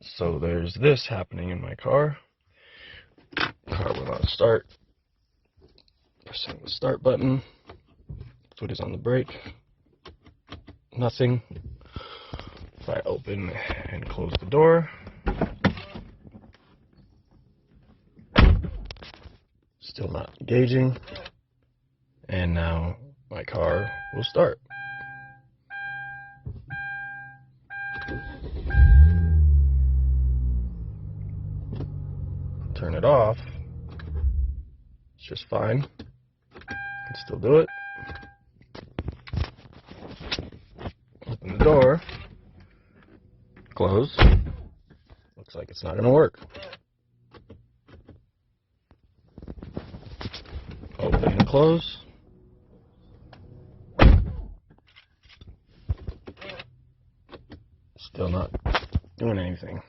So there's this happening in my car. Car will not start. Pressing the start button. Foot is on the brake. Nothing. If I open and close the door, still not engaging. And now my car will start. Turn it off. It's just fine. Can still do it. Open the door. Close. Looks like it's not going to work. Open and close. Still not doing anything.